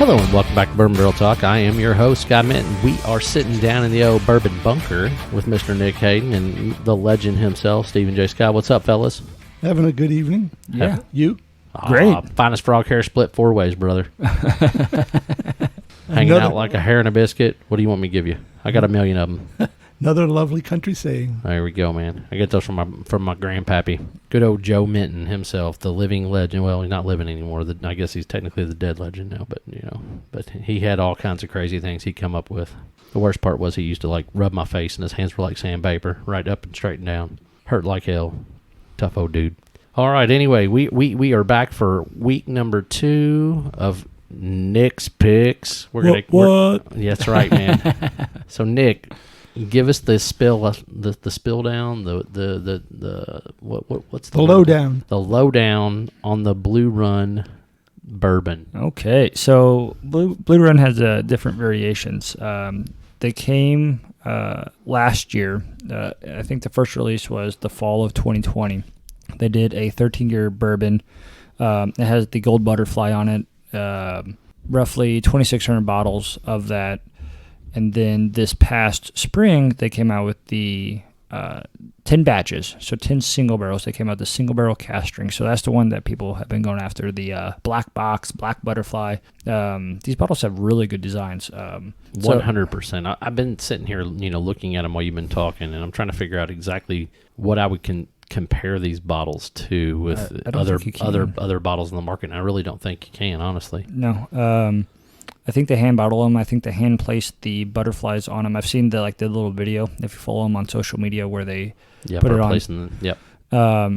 Hello and welcome back to Bourbon Barrel Talk. I am your host, Scott Minton. We are sitting down in the old bourbon bunker with Mr. Nick Hayden and the legend himself, Stephen J. Scott. What's up, fellas? Having a good evening. Yeah. You? Great. Finest frog hair split 4 ways, brother. Hanging out like a hair in a biscuit. What do you want me to give you? I got a million of them. Another lovely country saying. There we go, man. I get those from my grandpappy. Good old Joe Minton himself, the living legend. Well, he's not living anymore. I guess he's technically the dead legend now, but he had all kinds of crazy things he'd come up with. The worst part was he used to rub my face and his hands were like sandpaper, right up and straight and down. Hurt like hell. Tough old dude. All right, anyway, we are back for week number 2 of Nick's Picks. What? Yeah, that's right, man. So Nick, give us the spill down, what's the lowdown? The lowdown on the Blue Run Bourbon. Okay, so Blue Run has different variations. They came last year. I think the first release was the fall of 2020. They did a 13-year bourbon. It has the gold butterfly on it. Roughly 2,600 bottles of that. And then this past spring, they came out with the 10 batches, so 10 single barrels. They came out with the single barrel cask strength. So that's the one that people have been going after, the black box, black butterfly. These bottles have really good designs. 100%. I've been sitting here, looking at them while you've been talking, and I'm trying to figure out exactly what I would compare these bottles to with other bottles in the market. And I really don't think you can, honestly. No. I think they hand bottle them. I think they hand place the butterflies on them. I've seen the little video, if you follow them on social media, where they put it on. Yep.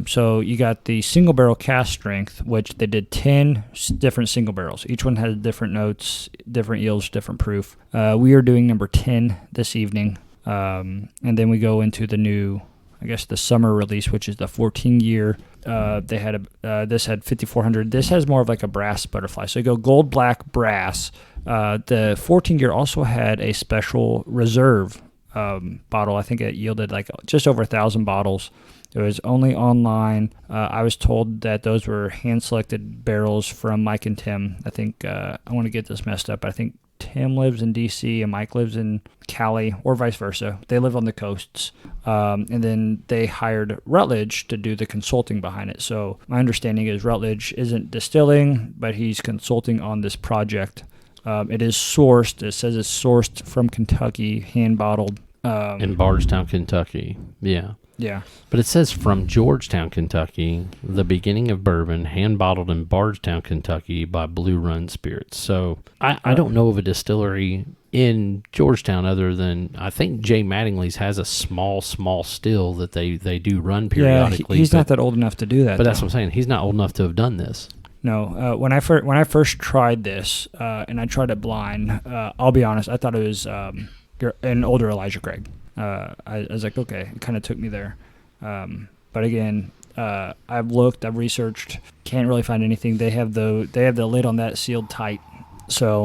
So you got the single barrel cask strength, which they did 10 different single barrels. Each one has different notes, different yields, different proof. We are doing number 10 this evening. And then we go into the new, I guess, the summer release, which is the 14-year. They had this had 5,400. This has more of like a brass butterfly. So you go gold, black, brass. The 14-year also had a special reserve bottle. I think it yielded just over 1,000 bottles. It was only online. I was told that those were hand-selected barrels from Mike and Tim. I think I want to get this messed up. I think Tim lives in D.C. and Mike lives in Cali, or vice versa. They live on the coasts. And then they hired Rutledge to do the consulting behind it. So my understanding is Rutledge isn't distilling, but he's consulting on this project. It is sourced. It says it's sourced from Kentucky, hand-bottled. In Bardstown, Kentucky. Yeah. Yeah. But it says from Georgetown, Kentucky, the beginning of bourbon, hand-bottled in Bardstown, Kentucky by Blue Run Spirits. So I don't know of a distillery in Georgetown other than, I think Jay Mattingly's has a small still that they do run periodically. Yeah, he's not that old enough to do that. But that's what I'm saying. He's not old enough to have done this. No. When I first tried this, and I tried it blind, I'll be honest, I thought it was an older Elijah Craig. I was like, okay, it kind of took me there. But again, I've looked, I've researched, can't really find anything. They have the lid on that sealed tight. So,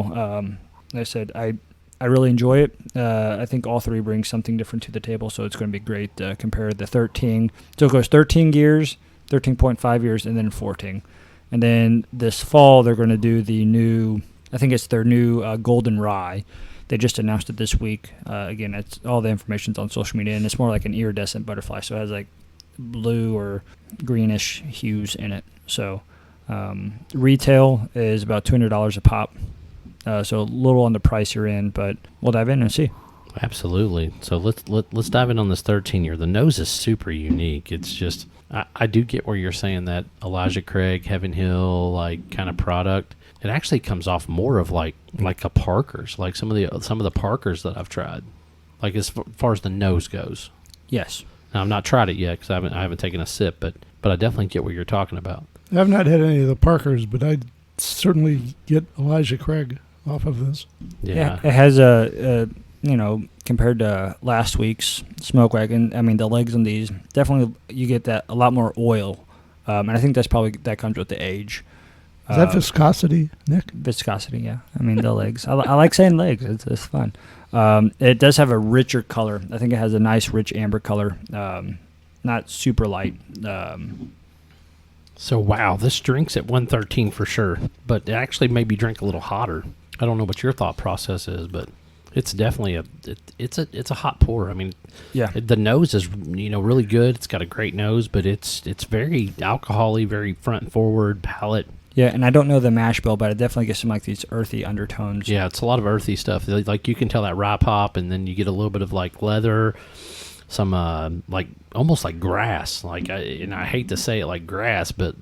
like I said, I really enjoy it. I think all three bring something different to the table, so it's going to be great to compare the 13. So it goes 13 years, 13.5 years, and then 14. And then this fall, they're going to do the new, I think it's their new Golden Rye. They just announced it this week. Again, it's all the information's on social media, and it's more like an iridescent butterfly, so it has like blue or greenish hues in it. So retail is about $200 a pop, so a little on the pricier end, but we'll dive in and see. Absolutely. So let's dive in on this 13-year. The nose is super unique. It's just I do get where you're saying that Elijah Craig, Heaven Hill kind of product. It actually comes off more of like a Parker's, like some of the Parkers that I've tried, like as far as the nose goes. Yes. Now, I've not tried it yet because I haven't taken a sip, but I definitely get what you're talking about. I've not had any of the Parkers, but I'd certainly get Elijah Craig off of this. Yeah. It has compared to last week's Smoke Wagon, I mean, the legs on these, definitely you get that a lot more oil. And I think that comes with the age. Is that viscosity, Nick? Viscosity, yeah. I mean, the legs. I like saying legs. It's fun. It does have a richer color. I think it has a nice, rich amber color. Not super light. So, wow, this drink's at 113 for sure. But it actually made me drink a little hotter. I don't know what your thought process is, but it's definitely it's a hot pour. I mean, Yeah. the nose is really good. It's got a great nose, but it's very alcohol-y, very front and forward palate. Yeah, and I don't know the mash bill, but I definitely get some like these earthy undertones. Yeah, it's a lot of earthy stuff. Like you can tell that rye pop, and then you get a little bit of like leather, some like almost like grass. And I hate to say it like grass, but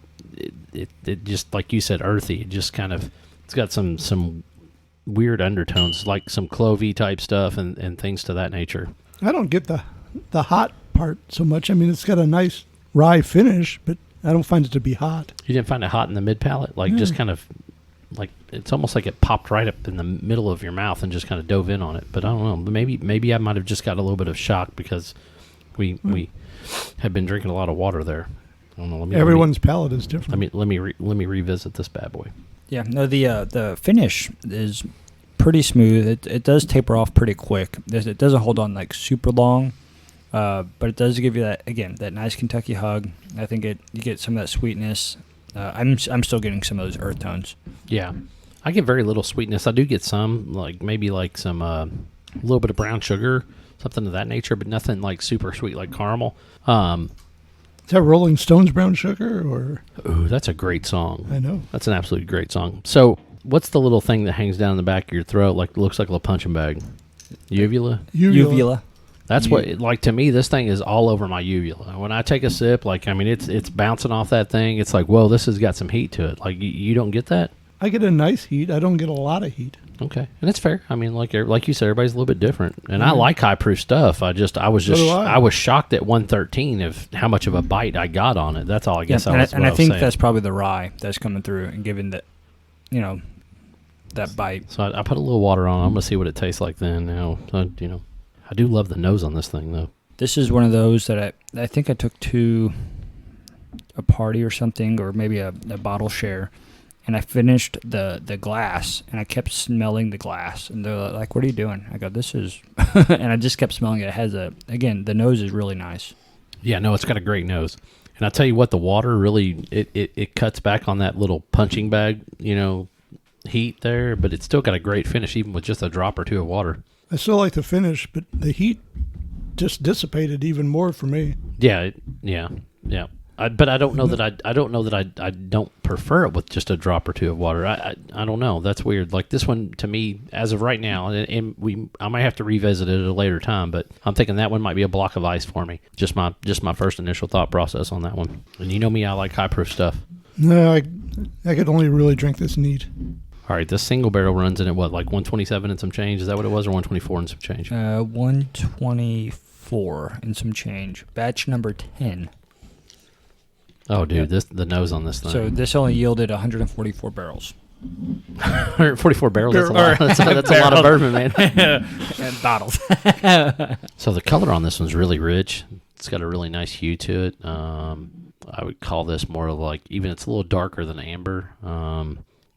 it just, like you said, earthy. It just kind of, it's got some weird undertones, like some clovey type stuff and things to that nature. I don't get the hot part so much. I mean, it's got a nice rye finish, but I don't find it to be hot. You didn't find it hot in the mid palate, like just kind of like it's almost like it popped right up in the middle of your mouth and just kind of dove in on it. But I don't know. Maybe I might have just got a little bit of shock because we have been drinking a lot of water there. I don't know. Everyone's palate is different. Let me revisit this bad boy. Yeah, no, the finish is pretty smooth. It does taper off pretty quick. It doesn't hold on like super long, but it does give you that nice Kentucky hug. I think you get some of that sweetness. I'm still getting some of those earth tones. Yeah, I get very little sweetness. I do get some, like maybe like some a little bit of brown sugar, something of that nature, but nothing like super sweet like caramel. Is that Rolling Stones Brown Sugar or? Ooh, that's a great song. I know. That's an absolutely great song. So, what's the little thing that hangs down the back of your throat, like looks like a little punching bag? Uvula. Uvula. That's what, like, to me, this thing is all over my uvula. When I take a sip, like, I mean, it's bouncing off that thing. It's like, whoa, this has got some heat to it. Like, you don't get that? I get a nice heat. I don't get a lot of heat. Okay, and it's fair. I mean, like you said, everybody's a little bit different, and I like high proof stuff. I was shocked at 113 of how much of a bite I got on it. That's all I guess. I think that's probably the rye that's coming through and giving that, that bite. So I put a little water on. I'm gonna see what it tastes like then. Now, I do love the nose on this thing though. This is one of those that I think I took to a party or something, or maybe a bottle share. And I finished the glass, and I kept smelling the glass. And they're like, what are you doing? I go, this is... and I just kept smelling it. It has the nose is really nice. Yeah, no, it's got a great nose. And I'll tell you what, the water really, it cuts back on that little punching bag, heat there. But it's still got a great finish, even with just a drop or two of water. I still like the finish, but the heat just dissipated even more for me. Yeah. But I don't know that I don't prefer it with just a drop or two of water. I don't know. That's weird. Like this one to me, as of right now, and I might have to revisit it at a later time. But I'm thinking that one might be a block of ice for me. Just my first initial thought process on that one. And you know me, I like high proof stuff. No, I could only really drink this neat. All right, this single barrel runs in at what, like 127 and some change? Is that what it was, or 124 and some change? 124 and some change. Batch number 10. Oh, dude, the nose on this thing. So this only yielded 144 barrels. 144 barrels. That's a lot. That's a lot of bourbon, man. And bottles. So the color on this one's really rich. It's got a really nice hue to it. I would call this more like, even it's a little darker than amber.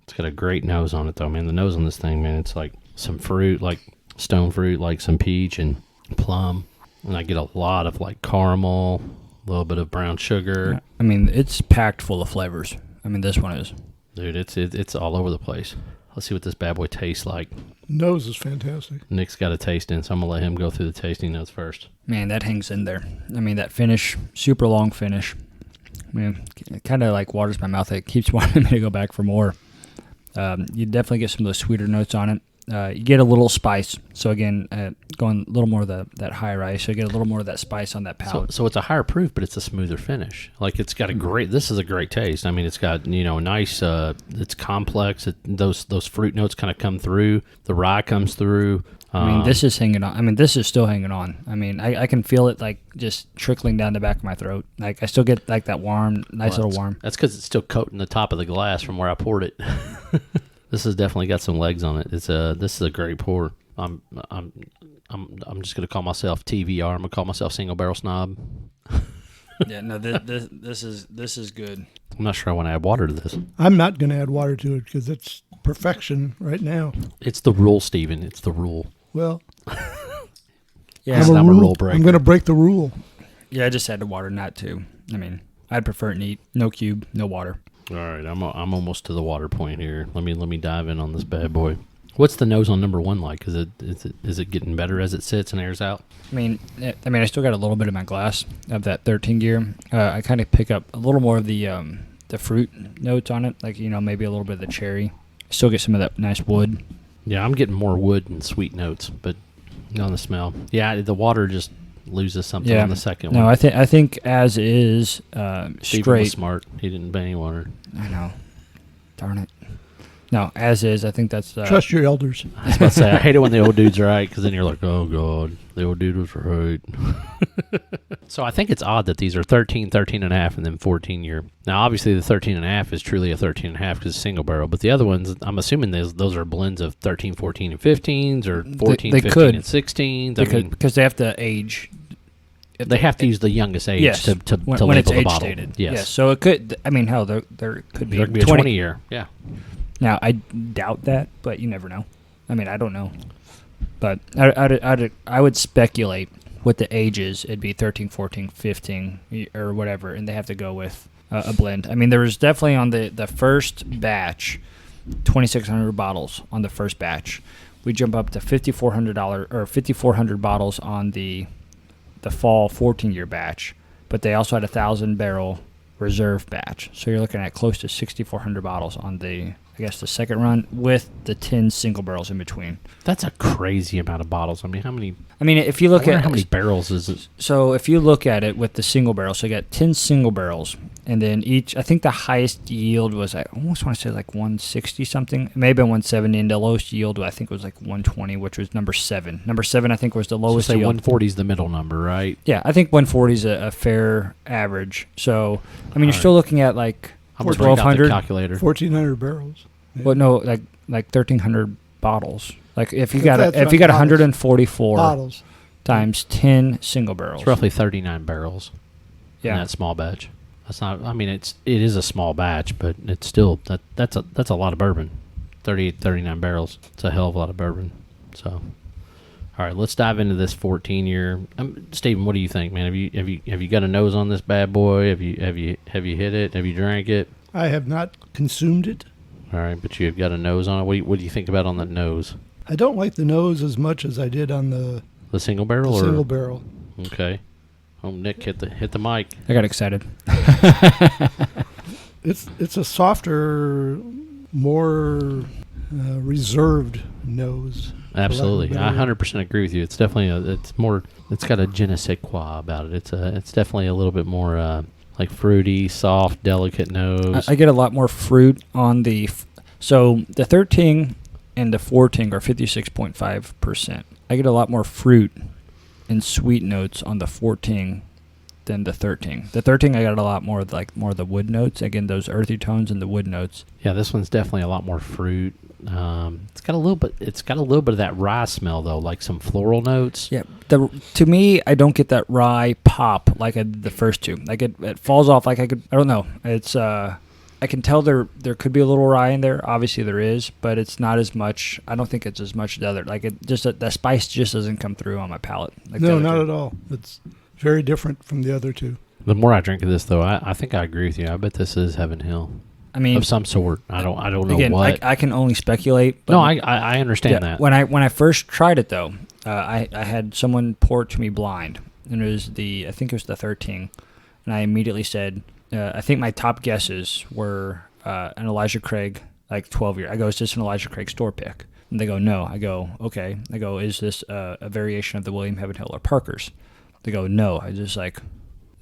It's got a great nose on it, though, man. The nose on this thing, man, it's like some fruit, like stone fruit, like some peach and plum. And I get a lot of like caramel, a little bit of brown sugar. I mean, it's packed full of flavors. I mean, this one is. Dude, it's all over the place. Let's see what this bad boy tastes like. Nose is fantastic. Nick's got a taste in, so I'm going to let him go through the tasting notes first. Man, that hangs in there. I mean, that finish, super long finish. I mean, it kind of like waters my mouth. It keeps wanting me to go back for more. You definitely get some of those sweeter notes on it. You get a little spice. So again, going a little more of that higher ice, so you get a little more of that spice on that palate. So it's a higher proof, but it's a smoother finish. Like it's got this is a great taste. I mean, it's got, a nice, it's complex. Those fruit notes kind of come through. The rye comes through. I mean, this is hanging on. I mean, this is still hanging on. I mean, I can feel it like just trickling down the back of my throat. Like I still get like that warm, little warm. That's because it's still coating the top of the glass from where I poured it. This has definitely got some legs on it. This is a great pour. I'm just gonna call myself TVR. I'm gonna call myself single barrel snob. Yeah, no, this is good. I'm not sure I want to add water to this. I'm not going to add water to it because it's perfection right now. It's the rule, Steven. It's the rule. Well, yeah, I'm a rule breaker. I'm going to break the rule. Yeah, I just added water, not two. I mean, I'd prefer it neat, no cube, no water. All right, I'm almost to the water point here. Let me dive in on this bad boy. What's the nose on number 1 like? Is it getting better as it sits and airs out? I mean, I still got a little bit in my glass of that 13 gear. I kind of pick up a little more of the fruit notes on it, like, maybe a little bit of the cherry. Still get some of that nice wood. Yeah, I'm getting more wood and sweet notes, but on the smell. Yeah, the water just loses something on the second one. No, I think as is Steven straight. was smart. He didn't bang any water. I know. Darn it. No, as is. I think that's Trust your elders. I was about to say, I hate it when the old dude's right, because then you're like, oh, God, the old dude was right. So I think it's odd that these are 13, 13 and a half, and then 14 year. Now, obviously, the 13 and a half is truly a 13 and a half because it's single barrel, but the other ones, I'm assuming those are blends of 13, 14, and 15s, or 14, they 15, could. and 16s. Because they have to age. They have to use the youngest age Yes, to when label it's the age bottle. stated. Yes. So it could. Hell, there could be There could be a 20 year. Yeah. Now, I doubt that, but you never know. I don't know. But I would speculate what the age is. It'd be 13, 14, 15, or whatever, and they have to go with a blend. There was definitely on the first batch, 2,600 bottles on the first batch. We jump up to $5,400 or 5,400 bottles on the fall 14-year batch, but they also had a 1,000-barrel reserve batch. So you're looking at close to 6,400 bottles on the second run with the 10 single barrels in between. That's a crazy amount of bottles. How many? If you look at how many barrels is it? So if you look at it with the single barrel, so you got 10 single barrels, and then each, I think the highest yield was, I almost want to say like 160 something. It may have been 170, and the lowest yield I think was like 120, which was number 7. Number 7 I think was the lowest So say yield. 140 is the middle number, right? Yeah, I think 140 is a fair average. So you're still looking at like I'm going to bring out the 1,200 calculator. 1,400 barrels. Yeah. Well, no, like 1,300 bottles. Like if you If got that's if you not got bottles. 144 Bottles. times 10 single barrels. It's roughly 39 barrels in Yeah. that small batch. That's not. It is a small batch, but it's still that's a lot of bourbon. 38, 39 barrels. It's a hell of a lot of bourbon. So, all right, let's dive into this 14-year. Stephen, what do you think, man? Have you got a nose on this bad boy? Have you hit it? Have you drank it? I have not consumed it. All right, but you've got a nose on it. What do you think about on the nose? I don't like the nose as much as I did on the Single barrel or single barrel. Okay. Oh, Nick, hit the mic. I got excited. It's a softer, more reserved nose. Absolutely, I 100% agree with you. It's definitely it's got a je ne sais quoi about it. It's definitely a little bit more like fruity, soft, delicate nose. I get a lot more fruit on the so the 13 and the 14 are 56.5%. I get a lot more fruit and sweet notes on the 14 than the 13. The 13 I got a lot more of the wood notes. Again, those earthy tones and the wood notes. Yeah, this one's definitely a lot more fruit. It's got a little bit of that rye smell though, like some floral notes. Yeah, to me, I don't get that rye pop like I did the first two. Like it falls off. Like I don't know. It's I can tell there could be a little rye in there. Obviously there is, but it's not as much. I don't think it's as much as the other. Like it just the spice just doesn't come through on my palate. Like No, not at all. It's very different from the other two. The more I drink of this, though, I think I agree with you. I bet this is Heaven Hill. of some sort. I don't know again, what. I can only speculate. But No, I understand that. When I first tried it though, I had someone pour it to me blind, and it was I think it was the 13, and I immediately said, I think my top guesses were an Elijah Craig, like 12 year. I go, is this an Elijah Craig store pick? And they go, no. I go, okay. I go, is this a variation of the William Heaven Hill or Parker's? They go, no. I just like,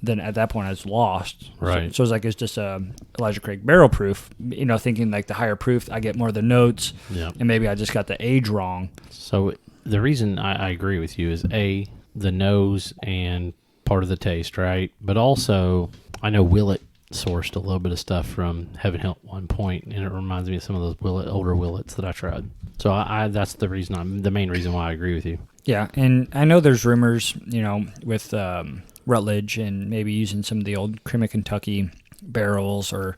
then at that point I was lost. Right. So it's like, it's just Elijah Craig barrel proof, thinking like the higher proof, I get more of the notes, Yeah. and maybe I just got the age wrong. So the reason I agree with you is the nose and part of the taste, right? But also, I know Willett sourced a little bit of stuff from Heaven Hill at one point, and it reminds me of some of those older Willets that I tried. So that's the main reason why I agree with you. Yeah, and I know there's rumors, with Rutledge and maybe using some of the old Cream of Kentucky barrels or,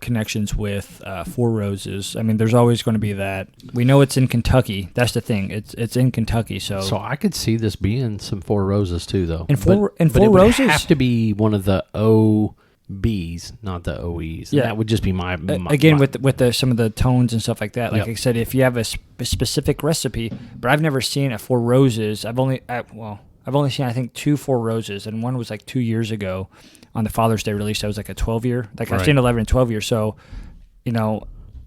connections with Four Roses. There's always going to be that. We know it's in Kentucky. That's the thing. It's in Kentucky. So I could see this being some Four Roses too, though. And Four but it would Roses have to be one of the Bs, not the OEs. Yeah. And that would just be my Again, my, with some of the tones and stuff like that. Like Yep. I said, if you have a specific recipe, but I've never seen a Four Roses. I've only seen I think 2 Four Roses, and one was like 2 years ago on the Father's Day release. That was like a 12-year. Like I've Right. seen 11 and 12 years. So,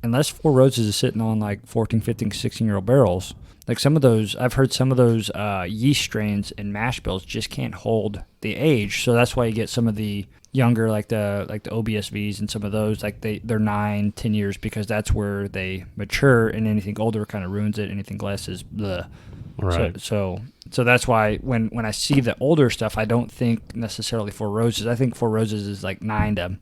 unless Four Roses is sitting on like 14, 15, 16-year-old barrels, like some of those, I've heard some of those yeast strains in mash bills just can't hold the age. So that's why you get some of the younger, like the OBSVs and some of those, like they're 9, 10 years, because that's where they mature, and anything older kind of ruins it. Anything less is bleh. right. So that's why when I see the older stuff, I don't think necessarily Four Roses. I think Four Roses is like 9 to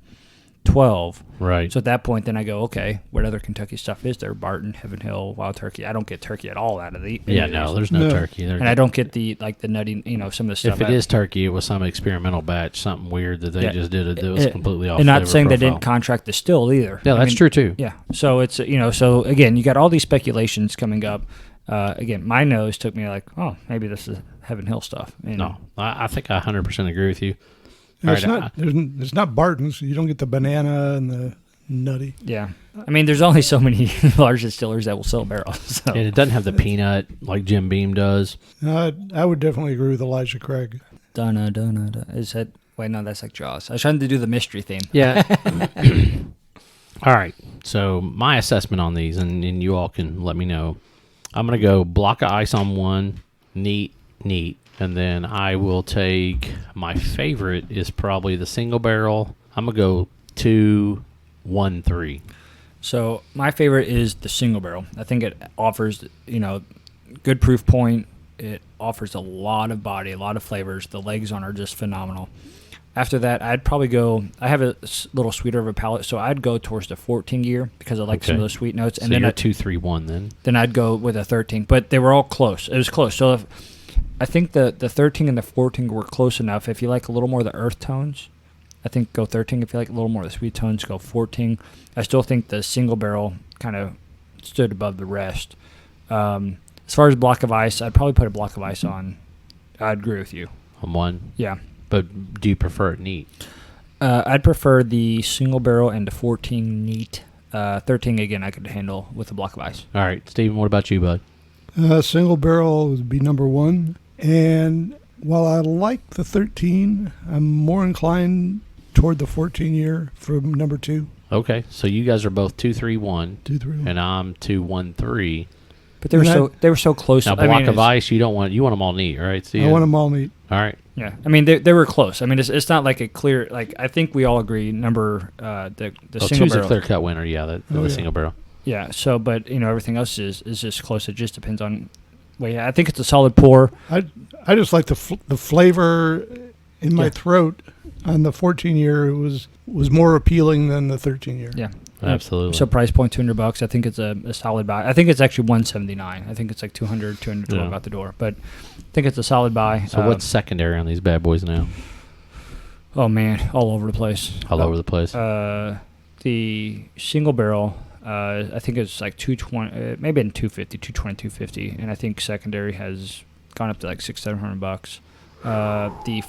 12. Right. So at that point, then I go, okay, what other Kentucky stuff is there? Barton, Heaven Hill, Wild Turkey. I don't get turkey at all out of the. Yeah, no, there's no turkey there. And I don't get the nutty, some of the stuff. If it is turkey, it was some experimental batch, something weird that they just did. It was completely off. And not flavor saying profile. they didn't contract the still either. Yeah, that's true too. Yeah. So it's so again, you got all these speculations coming up. Again, my nose took me like, oh, maybe this is Heaven Hill stuff. No, I think I 100% agree with you. It's not Barton's. You don't get the banana and the nutty. Yeah. I mean, there's only so many large distillers that will sell barrels. So. And it doesn't have the peanut like Jim Beam does. I would definitely agree with Elijah Craig. Donna. Is that? Wait, no, that's like Jaws. I was trying to do the mystery theme. Yeah. All right. So my assessment on these, and you all can let me know. I'm going to go block of ice on one, neat. And then I will take my favorite is probably the single barrel. I'm going to go 2, 1, 3. So my favorite is the single barrel. I think it offers, good proof point. It offers a lot of body, a lot of flavors. The legs on are just phenomenal. After that, I'd probably go. I have a little sweeter of a palate, so I'd go towards the 14 year because I like some of those sweet notes. So And then you're 2, 3, 1 then. Then I'd go with a 13, but they were all close. It was close. So I think the 13 and the 14 were close enough. If you like a little more of the earth tones, I think go 13. If you like a little more of the sweet tones, go 14. I still think the single barrel kind of stood above the rest. As far as block of ice, I'd probably put a block of ice on. I'd agree with you. On one? Yeah. But do you prefer it neat? I'd prefer the single barrel and the 14 neat. 13, again, I could handle with a block of ice. All right. Steven, what about you, bud? Single barrel would be number 1. And while I like the 13, I'm more inclined toward the 14 year from number 2. Okay. So you guys are both 2, 3, 1. 2, 3, 1. And I'm 2, 1, 3. But they were so close. Now, block of ice, you want them all neat, right? Steven? I want them all neat. All right. Yeah, I mean they were close. I mean it's not like a clear I think we all agree number the single two's barrel. a clear cut winner. Yeah, the single barrel. Yeah. So, but everything else is just close. It just depends on. Well, yeah, I think it's a solid pour. I just like the flavor in my throat on the 14 year. It was more appealing than the 13 year. Yeah. Absolutely. So price point $200. I think it's a solid buy. I think it's actually $179. I think it's like 212 out the door, but I think it's a solid buy. So what's secondary on these bad boys now? Oh man, all over the place. All over the place. The single barrel, I think it's like 220, maybe in 250, 220, 250, and I think secondary has gone up to like $600-700. The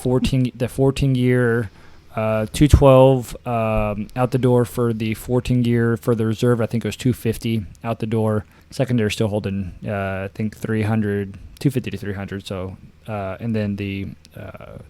14 year. 212 out the door for the 14 year. For the reserve, I think it was 250 out the door. Secondary still holding I think 250 to 300. So and then the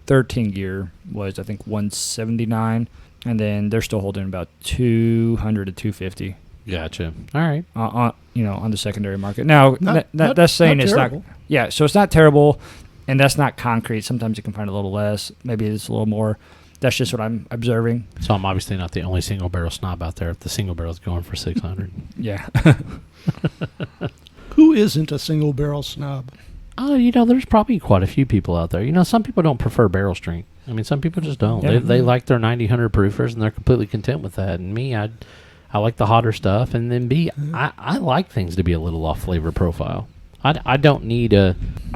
13 year was I think 179, and then they're still holding about 200 to 250. Gotcha. All right. On the secondary market. Now Not that's saying it's terrible. not. Yeah, so it's not terrible, and that's not concrete. Sometimes you can find a little less. Maybe it's a little more. That's just what I'm observing. So I'm obviously not the only single barrel snob out there. If the single barrel's going for 600. Yeah. Who isn't a single barrel snob? There's probably quite a few people out there. Some people don't prefer barrel strength. I mean, some people just don't. Yeah. They like their 90, 100 proofers, and they're completely content with that. And me, I like the hotter stuff. And then I like things to be a little off flavor profile. I don't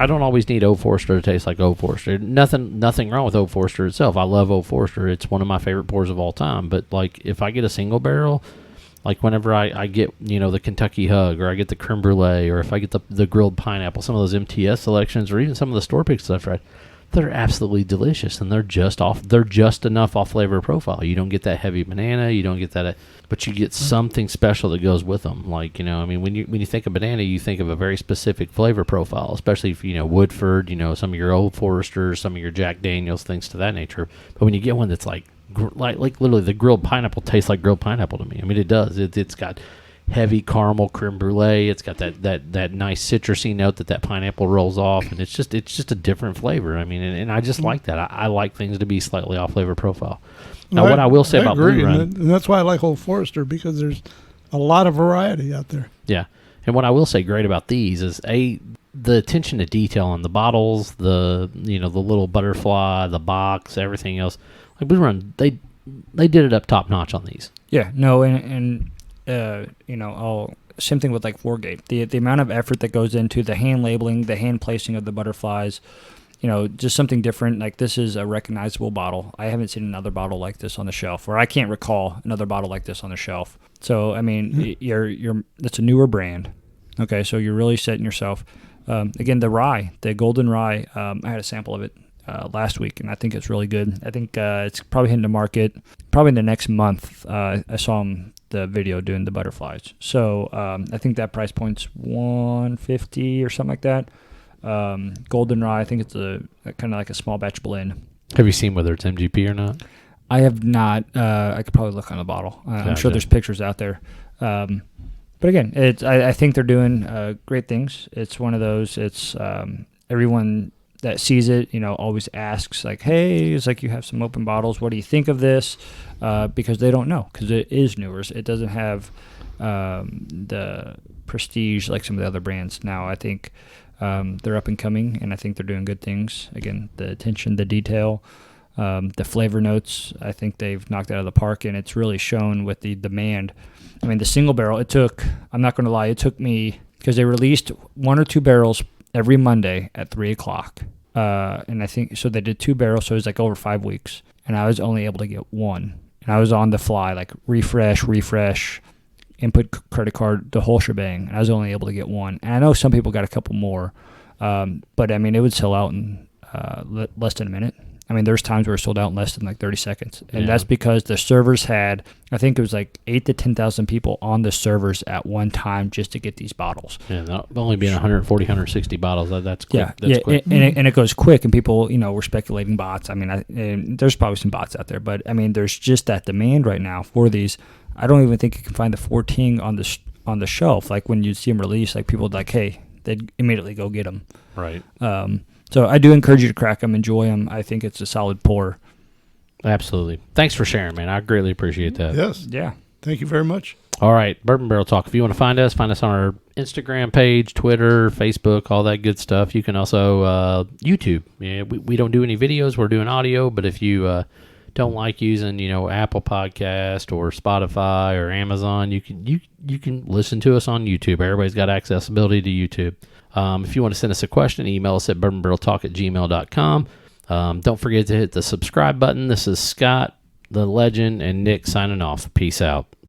always need Old Forester to taste like Old Forester. Nothing wrong with Old Forester itself. I love Old Forester. It's one of my favorite pours of all time. But like if I get a single barrel, like whenever I get the Kentucky Hug, or I get the creme brulee, or if I get the grilled pineapple, some of those MTS selections, or even some of the store pick stuff, right? they're absolutely delicious, and they're just enough off flavor profile. You don't get that heavy banana, you don't get that, but you get something special that goes with them. Like, I mean, when you think of banana, you think of a very specific flavor profile, especially if, Woodford, some of your Old Foresters, some of your Jack Daniels, things to that nature. But when you get one that's like literally the grilled pineapple tastes like grilled pineapple to me. I mean, it does. It's got heavy caramel creme brulee. It's got that nice citrusy note that pineapple rolls off, and it's just a different flavor. I mean, and I just like that. I like things to be slightly off flavor profile. Now, what I will say about Blue Run, and that's why I like Old Forester, because there's a lot of variety out there. Yeah, and what I will say great about these is the attention to detail on the bottles, the little butterfly, the box, everything else. Like Blue Run, they did it up top notch on these. Yeah, no, and same thing with like Foregate. The amount of effort that goes into the hand labeling, the hand placing of the butterflies, just something different. Like, this is a recognizable bottle. I haven't seen another bottle like this on the shelf, or I can't recall another bottle like this on the shelf. So, I mean, it's a newer brand. Okay, so you're really setting yourself. Again, the golden rye, I had a sample of it last week, and I think it's really good. I think it's probably hitting the market probably in the next month. I saw the video doing the butterflies. So I think that price point's $150 or something like that. Golden rye, I think it's a kind of like a small batch blend. Have you seen whether it's MGP or not? I have not. I could probably look on the bottle. I'm sure there's pictures out there. But again, I think they're doing great things. It's one of those. It's everyone that sees it, always asks, like, hey, it's like, you have some open bottles. What do you think of this? Because they don't know, because it is newer. It doesn't have the prestige like some of the other brands. Now, I think they're up and coming, and I think they're doing good things. Again, the attention, the detail, the flavor notes, I think they've knocked out of the park, and it's really shown with the demand. I mean, the single barrel, I'm not going to lie, it took me, because they released 1 or 2 barrels every Monday at 3 o'clock. And I think, so they did 2 barrels, so it was like over 5 weeks. And I was only able to get 1. And I was on the fly, like refresh, input credit card, the whole shebang. And I was only able to get 1. And I know some people got a couple more. But I mean, it would sell out in less than a minute. I mean, there's times where it sold out in less than like 30 seconds. And that's because the servers had, I think it was like 8,000 to 10,000 people on the servers at one time just to get these bottles. Yeah, only being 140, 160 bottles, that's quick. Yeah, that's quick. And it goes quick, and people, were speculating bots. I mean, and there's probably some bots out there, but I mean, there's just that demand right now for these. I don't even think you can find the 14 on the shelf. Like, when you see them released, like, people like, hey, they'd immediately go get them. Right. So I do encourage you to crack them, enjoy them. I think it's a solid pour. Absolutely. Thanks for sharing, man. I greatly appreciate that. Yes. Yeah. Thank you very much. All right, Bourbon Barrel Talk. If you want to find us on our Instagram page, Twitter, Facebook, all that good stuff. You can also YouTube. Yeah, we don't do any videos. We're doing audio, but if you don't like using, Apple Podcast or Spotify or Amazon, you can listen to us on YouTube. Everybody's got accessibility to YouTube. If you want to send us a question, email us at bourbonbarreltalk@gmail.com. Don't forget to hit the subscribe button. This is Scott, the legend, and Nick signing off. Peace out.